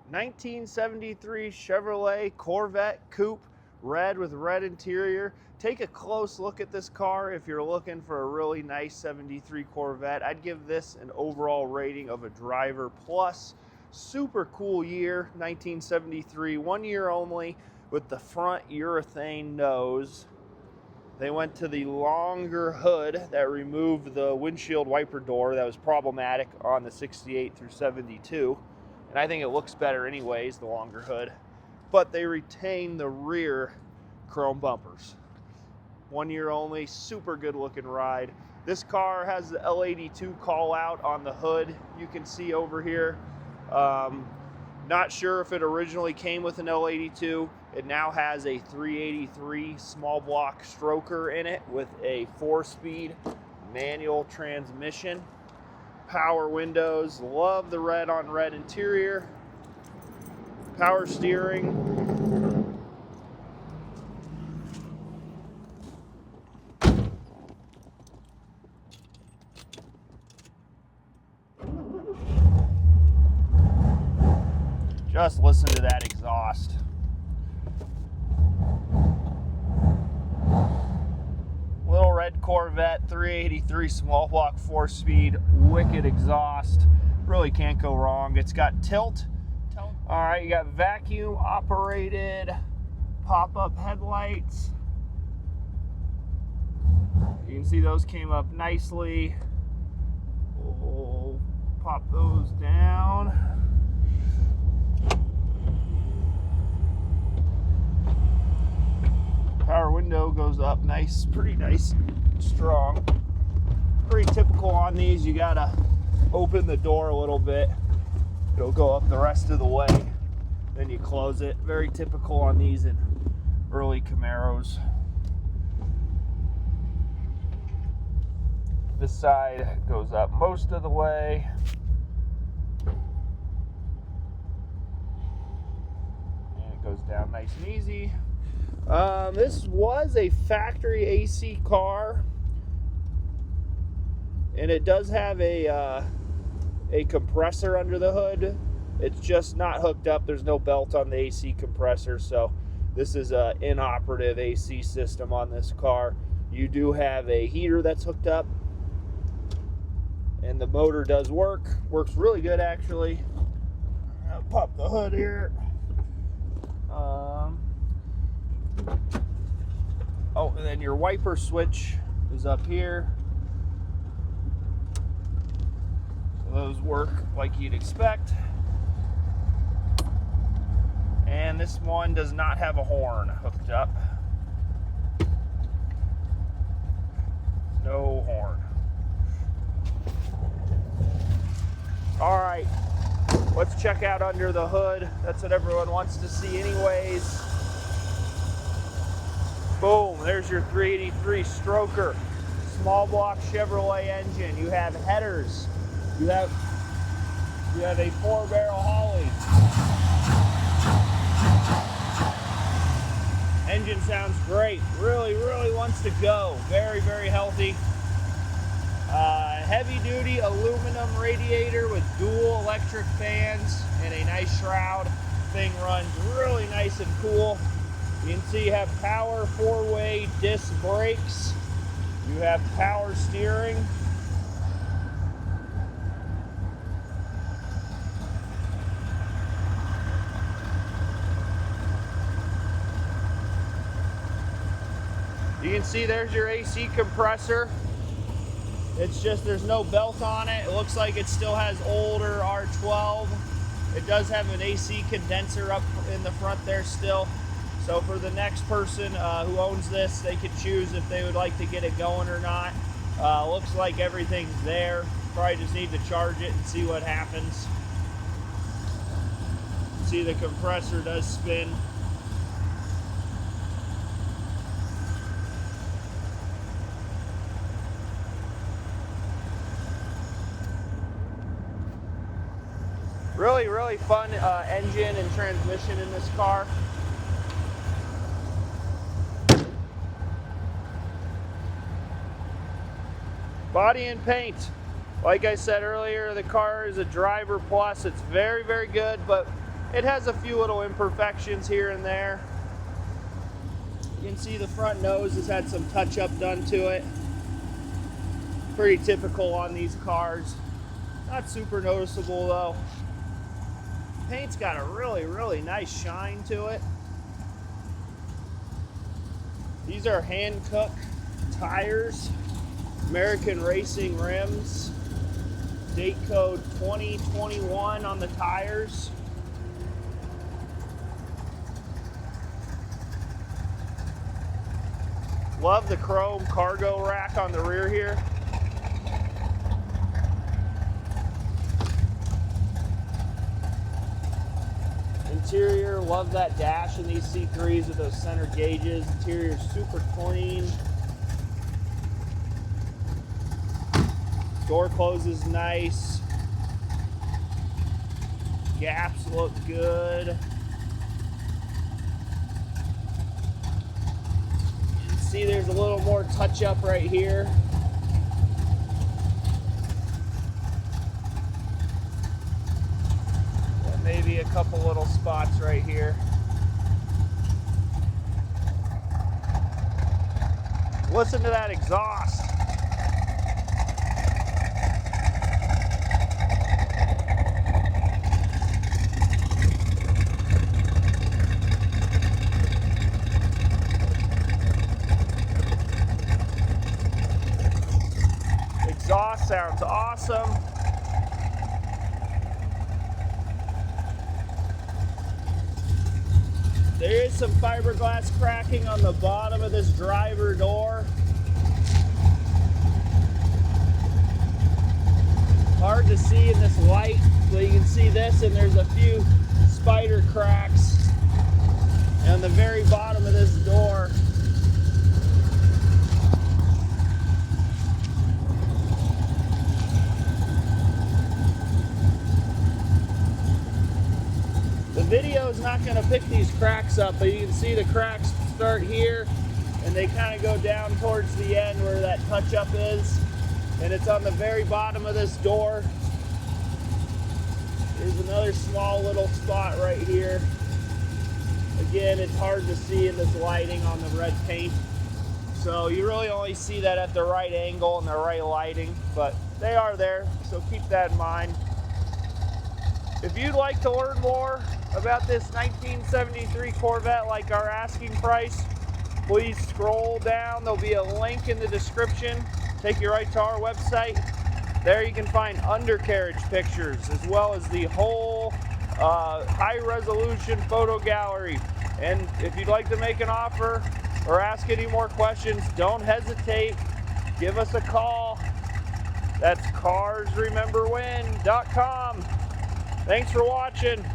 1973 Chevrolet Corvette Coupe, red with red interior. Take a close look at this car if you're looking for a really nice 73 Corvette. I'd give this an overall rating of a driver plus. Super cool year, 1973, 1 year only, with the front urethane nose. They went to the longer hood that removed the windshield wiper door that was problematic on the 68 through 72. And I think it looks better anyways, the longer hood. But they retain the rear chrome bumpers. 1 year only, super good looking ride. This car has the L82 call out on the hood, you can see over here. Not sure if it originally came with an L82. It now has a 383 small block stroker in it with a 4-speed manual transmission. Power windows, love the red on red interior. Power steering. Just listen to that exhaust. Little red Corvette 383 small block 4-speed, wicked exhaust. Really can't go wrong. It's got tilt. All right, you got vacuum operated pop-up headlights. You can see those came up nicely. We'll pop those down. Power window goes up nice, pretty nice, strong. Pretty typical on these, you gotta open the door a little bit. It'll go up the rest of the way, then you close it. Very typical on these in early Camaros. This side goes up most of the way. And it goes down nice and easy. This was a factory AC car, and it does have a compressor under the hood. It's just not hooked up. There's no belt on the AC compressor, so this is an inoperative AC system on this car. You do have a heater that's hooked up, and the motor does works really good actually. I'll pop the hood here. Oh, and then your wiper switch is up here. So those work like you'd expect. And this one does not have a horn hooked up. No horn. All right, let's check out under the hood. That's what everyone wants to see anyways. Boom, there's your 383 stroker, small block Chevrolet engine. You have headers. You have a 4-barrel Holley. Engine sounds great. Really wants to go. Very healthy. Heavy duty aluminum radiator with dual electric fans and a nice shroud. Thing runs really nice and cool. You can see you have power 4-way disc brakes. You have power steering. You can see there's your AC compressor. It's just there's no belt on it. It looks like it still has older R12. It does have an AC condenser up in the front there still. So for the next person who owns this, they could choose if they would like to get it going or not. Looks like everything's there. Probably just need to charge it and see what happens. See, the compressor does spin. Really fun engine and transmission in this car. Body and paint. Like I said earlier, the car is a driver plus. It's very good, but It has a few little imperfections here and there. You can see the front nose has had some touch-up done to it. Pretty typical on these cars. Not super noticeable though. Paint's got a really nice shine to it. These are hand-cut tires, American Racing rims, date code 2021 on the tires. Love the chrome cargo rack on the rear here. Interior, love that dash in these C3s with those center gauges. Interior super clean. Door closes nice. Gaps look good. You can see there's a little more touch up right here. Maybe a couple little spots right here. Listen to that exhaust. Exhaust sounds awesome. There is some fiberglass cracking on the bottom of this driver door. Hard to see in this light, but you can see this, and there's a few spider cracks on the very bottom of this door. The video is not going to pick these cracks up, but you can see the cracks start here and they kind of go down towards the end where that touch-up is, and it's on the very bottom of this door. There's another small little spot right here. Again, it's hard to see in this lighting on the red paint, so you really only see that at the right angle and the right lighting, but they are there, so keep that in mind. If you'd like to learn more about this 1973 Corvette, like our asking price, please scroll down. There'll be a link in the description. Take you right to our website. There you can find undercarriage pictures as well as the whole high-resolution photo gallery. And if you'd like to make an offer or ask any more questions, don't hesitate. Give us a call. That's carsrememberwhen.com. Thanks for watching.